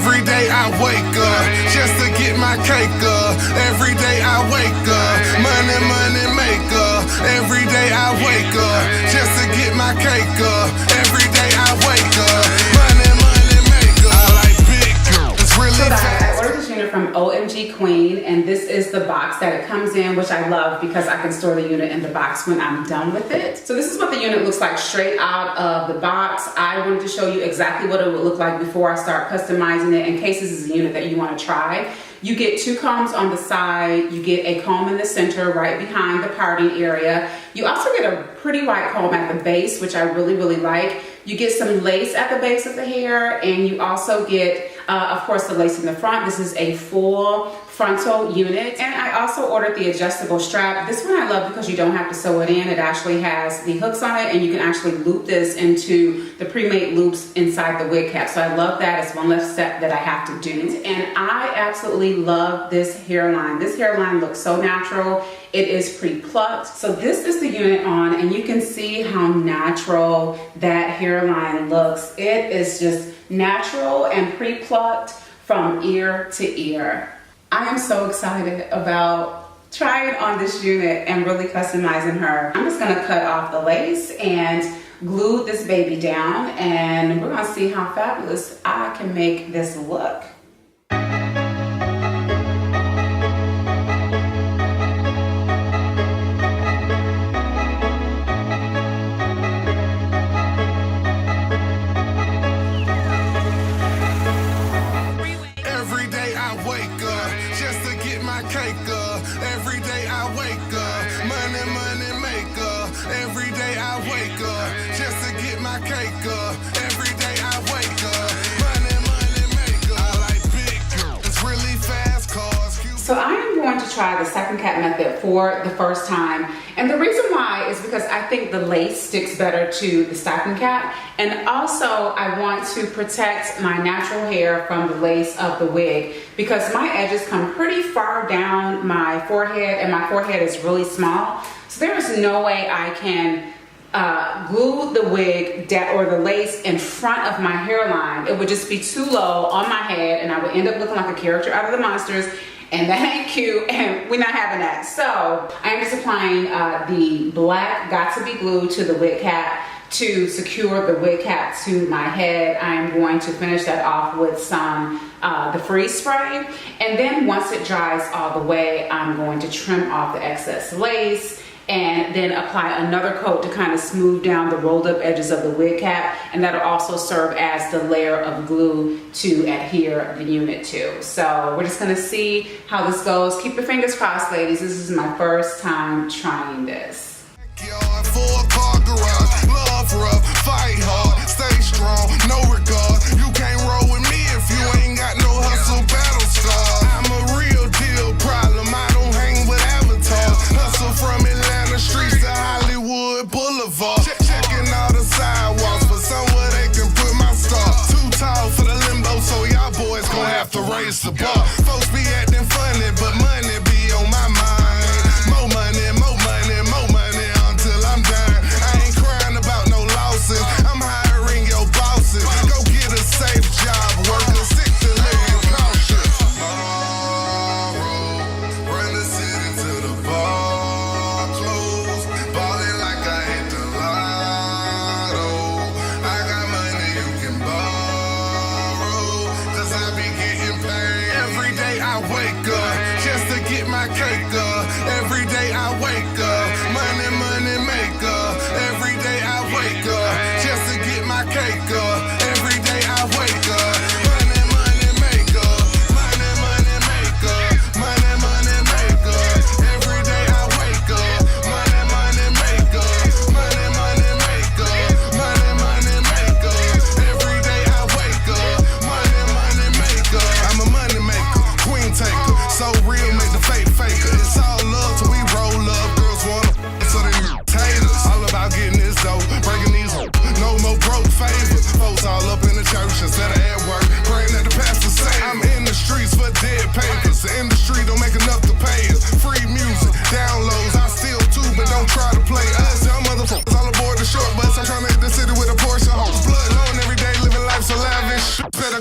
Every day I wake up just to get my cake up. Every day I wake up, money, money maker. Every day I wake up just to get my cake up. Every day I wake up, money, money maker. I like big girls. It's really fast. I ordered this unit from OMG Queen, and this is the box that it comes in, which I love because I can store the unit in the box when I'm done with it. So this is what the unit looks like straight out of the box. I wanted to show you exactly what it would look like before I start customizing it, in case this is a unit that you want to try. You get 2 combs on the side, you get a comb in the center right behind the parting area. You also get a pretty white comb at the base, which I really, really like. You get some lace at the base of the hair, and you also get, of course, the lace in the front. This is a full frontal unit. And I also ordered the adjustable strap. This one I love because you don't have to sew it in. It actually has the hooks on it, and you can actually loop this into the pre-made loops inside the wig cap. So I love that. It's one less step that I have to do. And I absolutely love this hairline. This hairline looks so natural. It is pre-plucked. So this is the unit on, and you can see how natural that hairline looks. It is just natural and pre-plucked from ear to ear. I am so excited about trying on this unit and really customizing her. I'm just gonna cut off the lace and glue this baby down, and we're gonna see how fabulous I can make this look. Cake up. Every day I wake up, money, money maker. Every day I wake up just to get my cake up. Every day I wake up, money, money maker. I like big girls. It's really fast cars. So I am going to try the second cap method for the first time. And the reason why is because I think the lace sticks better to the stocking cap. And also I want to protect my natural hair from the lace of the wig, because my edges come pretty far down my forehead, and my forehead is really small. So there is no way I can glue the wig or the lace in front of my hairline. It would just be too low on my head, and I would end up looking like a character out of the Monsters. And that ain't cute, and we're not having that. So I am just applying the black Got To Be Glue to the wig cap to secure the wig cap to my head. I am going to finish that off with some the freeze spray. And then once it dries all the way, I'm going to trim off the excess lace and then apply another coat to kind of smooth down the rolled up edges of the wig cap, and that'll also serve as the layer of glue to adhere the unit to. So we're just gonna see how this goes. Keep your fingers crossed, ladies. This is my first time trying this. Fight hard, stay strong, no regard. You can't roll with me if you ain't got no hustle battle scars. I'm a real deal problem, I don't hang with avatars. Hustle from Atlanta streets to Hollywood Boulevard. Checking all the sidewalks for somewhere they can put my star. Too tall for the limbo, so y'all boys gon' have to raise the bar. Folks be acting funny, but money be on my mind. More money, more money, more money until I'm done. I ain't crying about no losses, I'm hiring your bosses. Go get a safe job, worker, stick to living cautious. Run the city to the bar close. Ballin' like I hit the lotto. I got money you can borrow, 'cause I be getting paid. Every day I wake up just to get my cake up. Every day I wake up, money, money maker. Every day I wake up just to get my cake up. Every day I wake up, money, money maker. Money, money maker. Money, money maker. Every day I wake up, money, money maker. Money, money maker. Money, money maker. Every day I wake up, money, money maker. I'm a money maker, queen taker, so real, make the fake faker.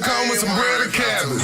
come with some bread and cabbage.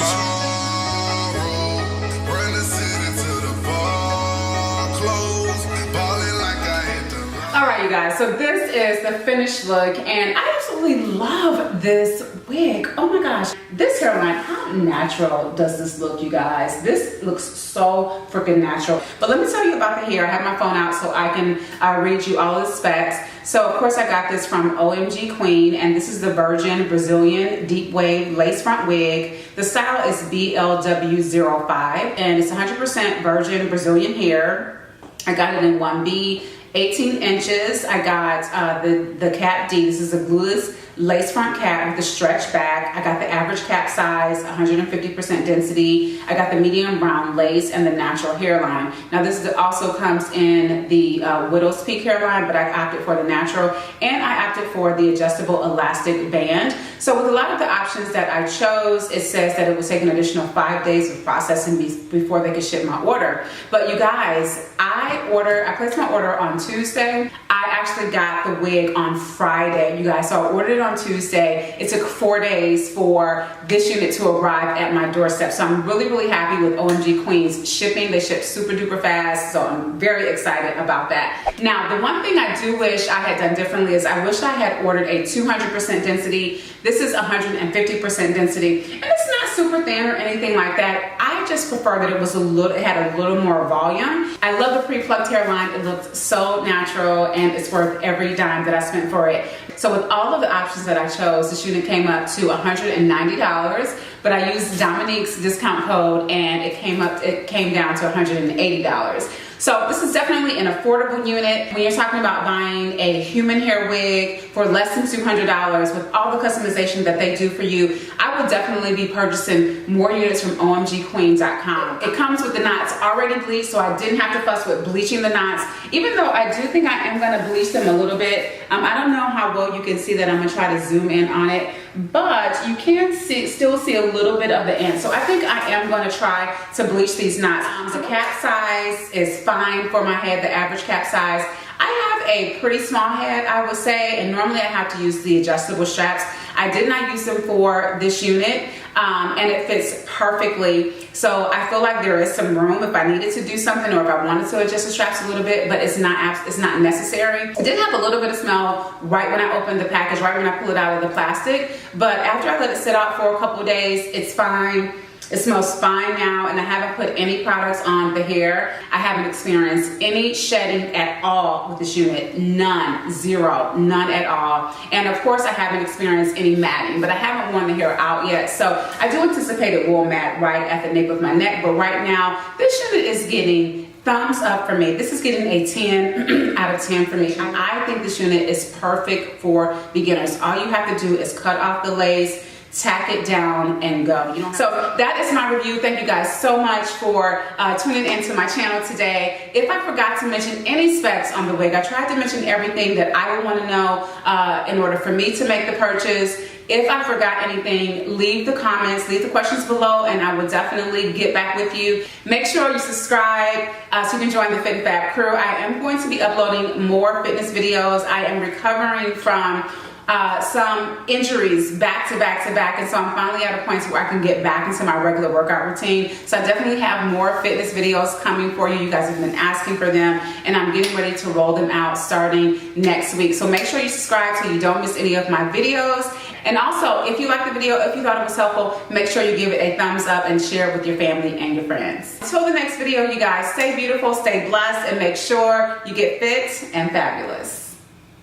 Bring the city to the bar, close, ballin' like I hit the line. All right, you guys, so this is the finished look, and I absolutely love this wig. Oh my gosh, this hairline, how natural does this look, you guys? This looks so freaking natural. But let me tell you about the hair. I have my phone out so I can read you all the specs. So of course I got this from OMG Queen, and this is the Virgin Brazilian Deep Wave Lace Front Wig. The style is BLW05, and it's 100% virgin Brazilian hair. I got it in 1B, 18 inches. I got the cap D. This is a glueless lace front cap with a stretch back. I got the average cap size, 150% density. I got the medium brown lace and the natural hairline. Now this also comes in the widow's peak hairline, but I opted for the natural, and I opted for the adjustable elastic band. So with a lot of the options that I chose, it says that it would take an additional 5 days of processing before they could ship my order. But you guys, I placed my order on Tuesday. I actually got the wig on Friday, you guys. So I ordered it on Tuesday. It took 4 days for this unit to arrive at my doorstep. So I'm really, really happy with OMG Queen's shipping. They ship super duper fast. So I'm very excited about that. Now, the one thing I do wish I had done differently is I wish I had ordered a 200% density. This is 150% density. And it's not super thin or anything like that. I just prefer that it had a little more volume. I love the pre-plucked hairline. It looked so natural, and it's worth every dime that I spent for it. So with all of the options that I chose, this unit came up to $190, but I used Dominique's discount code, and it came down to $180. So this is definitely an affordable unit. When you're talking about buying a human hair wig for less than $200 with all the customization that they do for you, I would definitely be purchasing more units from omgqueen.com. It comes with the knots already bleached, so I didn't have to fuss with bleaching the knots, even though I do think I am gonna bleach them a little bit. I don't know how well you can see that. I'm gonna try to zoom in on it, but you can still see a little bit of the end. So I think I am gonna try to bleach these knots. The cap size is fine for my head, the average cap size. I have a pretty small head, I would say, and normally I have to use the adjustable straps. I did not use them for this unit, and it fits perfectly. So I feel like there is some room if I needed to do something, or if I wanted to adjust the straps a little bit, but it's not necessary. It did have a little bit of smell right when I opened the package, right when I pulled it out of the plastic, but after I let it sit out for a couple days, it's fine. It smells fine now, and I haven't put any products on the hair. I haven't experienced any shedding at all with this unit. None, zero, none at all. And of course, I haven't experienced any matting, but I haven't worn the hair out yet. So I do anticipate it will mat right at the nape of my neck, but right now, this unit is getting thumbs up for me. This is getting a 10 out of 10 for me. I think this unit is perfect for beginners. All you have to do is cut off the lace, tack it down, and go. So that is my review. Thank you guys so much for tuning into my channel today. If I forgot to mention any specs on the wig, I tried to mention everything that I would want to know in order for me to make the purchase. If I forgot anything, leave the comments, leave the questions below, and I will definitely get back with you. Make sure you subscribe so you can join the Fit and Fab crew. I am going to be uploading more fitness videos. I am recovering from some injuries back to back to back, and so I'm finally at a point where I can get back into my regular workout routine. So I definitely have more fitness videos coming for you. You guys have been asking for them, and I'm getting ready to roll them out starting next week. So make sure you subscribe so you don't miss any of my videos. And also, if you liked the video, if you thought it was helpful, make sure you give it a thumbs up and share it with your family and your friends. Until the next video, you guys, stay beautiful, stay blessed, and make sure you get fit and fabulous.